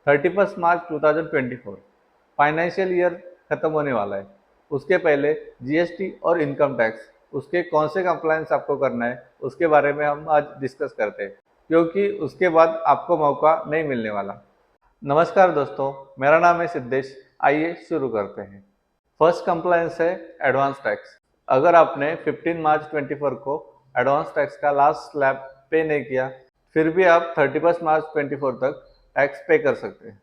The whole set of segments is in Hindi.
31 मार्च 2024 फाइनेंशियल ईयर खत्म होने वाला है। उसके पहले जीएसटी और इनकम टैक्स उसके कौन से कंप्लायंस आपको करना है उसके बारे में हम आज डिस्कस करते हैं, क्योंकि उसके बाद आपको मौका नहीं मिलने वाला। नमस्कार दोस्तों, मेरा नाम है सिद्धेश। आइए शुरू करते हैं। फर्स्ट कंप्लायंस है एडवांस टैक्स। अगर आपने 15 मार्च 24 को एडवांस टैक्स का लास्ट स्लैब पे नहीं किया, फिर भी आप 31 मार्च 24 तक टैक्स पे कर सकते हैं।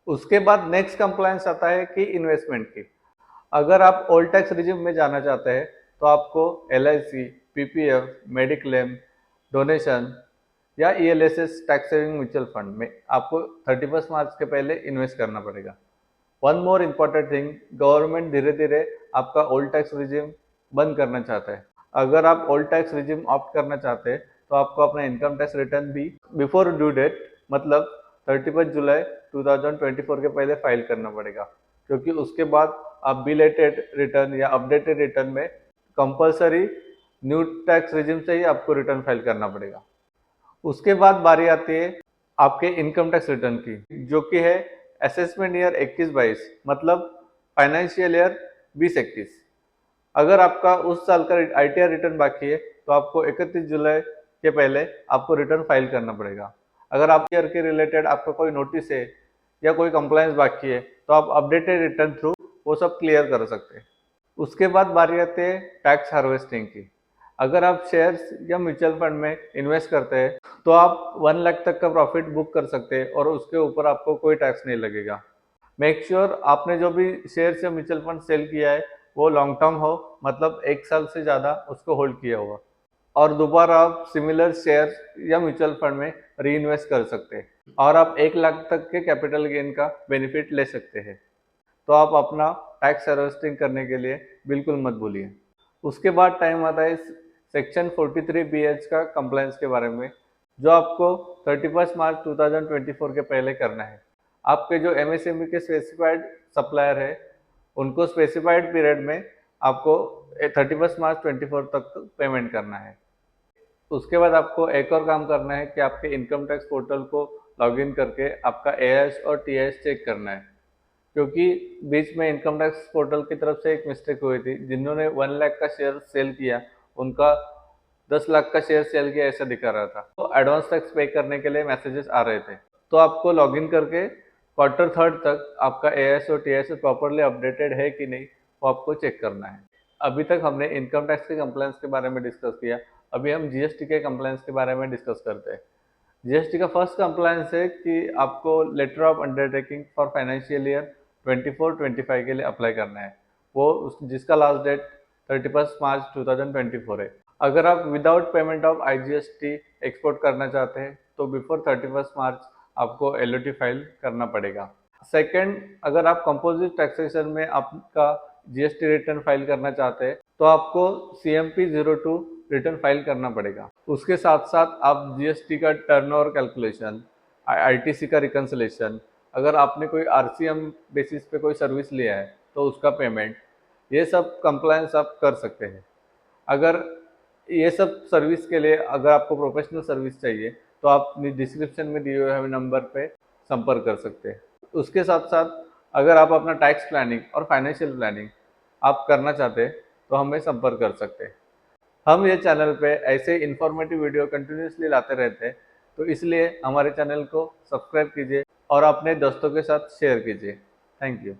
उसके बाद नेक्स्ट कंप्लायंस आता है कि इन्वेस्टमेंट की। अगर आप ओल्ड टैक्स रिजिम में जाना चाहते हैं तो आपको एलआईसी, पीपीएफ, मेडिक्लेम, डोनेशन या ELSS tax saving mutual fund में आपको 31 मार्च के पहले इन्वेस्ट करना पड़ेगा। One more important thing, government धीरे धीरे आपका ओल्ड टैक्स रिजिम बंद करना चाहता है। अगर आप ओल्ड टैक्स रिजिम ऑप्ट करना चाहते हैं तो आपको अपना इनकम टैक्स रिटर्न भी बिफोर ड्यू डेट मतलब 31 जुलाई 2024 के पहले फाइल करना पड़ेगा, क्योंकि उसके बाद आप बिलेटेड रिटर्न या अपडेटेड रिटर्न में कंपलसरी न्यू टैक्स रिजिम से ही आपको रिटर्न फाइल करना पड़ेगा। उसके बाद बारी आती है आपके इनकम टैक्स रिटर्न की, जो कि है असेसमेंट ईयर 21-22 मतलब फाइनेंशियल ईयर 20-21। अगर आपका उस साल का आईटीआर रिटर्न बाकी है तो आपको 31 जुलाई के पहले आपको रिटर्न फाइल करना पड़ेगा। अगर आप ईयर के रिलेटेड आपका कोई नोटिस है या कोई कंप्लायंस बाकी है तो आप अपडेटेड रिटर्न थ्रू वो सब क्लियर कर सकते हैं। उसके बाद बारी आती है टैक्स हार्वेस्टिंग की। अगर आप शेयर्स या म्यूचुअल फंड में इन्वेस्ट करते हैं तो आप 1 लाख तक का प्रॉफिट बुक कर सकते हैं और उसके ऊपर आपको कोई टैक्स नहीं लगेगा। मेक श्योर आपने जो भी शेयर्स या म्यूचुअल फंड सेल किया है वो लॉन्ग टर्म हो, मतलब 1 साल से ज़्यादा उसको होल्ड किया हुआ, और दोबारा आप सिमिलर शेयर या म्यूचुअल फंड में री इन्वेस्ट कर सकते हैं और आप 1 लाख तक के कैपिटल गेन का बेनिफिट ले सकते हैं। तो आप अपना टैक्स हार्वेस्टिंग करने के लिए बिल्कुल मत भूलिए। उसके बाद टाइम आता है सेक्शन 43BH का कंप्लायंस के बारे में, जो आपको 31 मार्च 2024 के पहले करना है। आपके जो एमएसएमई के स्पेसिफाइड सप्लायर है उनको स्पेसिफाइड पीरियड में आपको 31 मार्च 24 तक पेमेंट करना है। उसके बाद आपको एक और काम करना है कि आपके इनकम टैक्स पोर्टल को लॉगिन करके आपका एएस और टीएस चेक करना है, क्योंकि बीच में इनकम टैक्स पोर्टल की तरफ से एक मिस्टेक हुई थी। जिन्होंने 1 लाख का शेयर सेल किया उनका 10 लाख का शेयर सेल किया ऐसा दिखा रहा था, तो एडवांस टैक्स पे करने के लिए मैसेजेस आ रहे थे। तो आपको लॉगिन करके क्वार्टर थर्ड तक आपका एएस और टीएस प्रॉपरली अपडेटेड है कि नहीं वो आपको चेक करना है। अभी तक हमने इनकम टैक्स के कंप्लायंस के बारे में डिस्कस किया, अभी हम जीएसटी के कंप्लायंस के बारे में डिस्कस करते हैं। जीएसटी का फर्स्ट कंप्लायंस है कि आपको letter of undertaking for financial year 24-25 के लिए अप्लाई करना है, वो जिसका लास्ट डेट 31 मार्च 2024 है। अगर आप without payment of IGST export करना चाहते हैं तो बिफोर 31 मार्च आपको एलओटी फाइल करना पड़ेगा। सेकंड, अगर आप कंपोजिट टैक्सेशन में आपका जीएसटी रिटर्न फाइल करना चाहते हैं तो आपको CMP 02 रिटर्न फाइल करना पड़ेगा। उसके साथ साथ आप जीएसटी का टर्नओवर कैलकुलेशन, आईटीसी का रिकंसिलेशन, अगर आपने कोई आरसीएम बेसिस पे कोई सर्विस लिया है तो उसका पेमेंट, ये सब कंप्लायंस आप कर सकते हैं। अगर ये सब सर्विस के लिए अगर आपको प्रोफेशनल सर्विस चाहिए तो आप डिस्क्रिप्शन में दिए हुए नंबर पे संपर्क कर सकते हैं। उसके साथ साथ अगर आप अपना टैक्स प्लानिंग और फाइनेंशियल प्लानिंग आप करना चाहते हैं तो हमें संपर्क कर सकते हैं। हम ये चैनल पे ऐसे इन्फॉर्मेटिव वीडियो कंटिन्यूसली लाते रहते हैं, तो इसलिए हमारे चैनल को सब्सक्राइब कीजिए और अपने दोस्तों के साथ शेयर कीजिए। Thank you.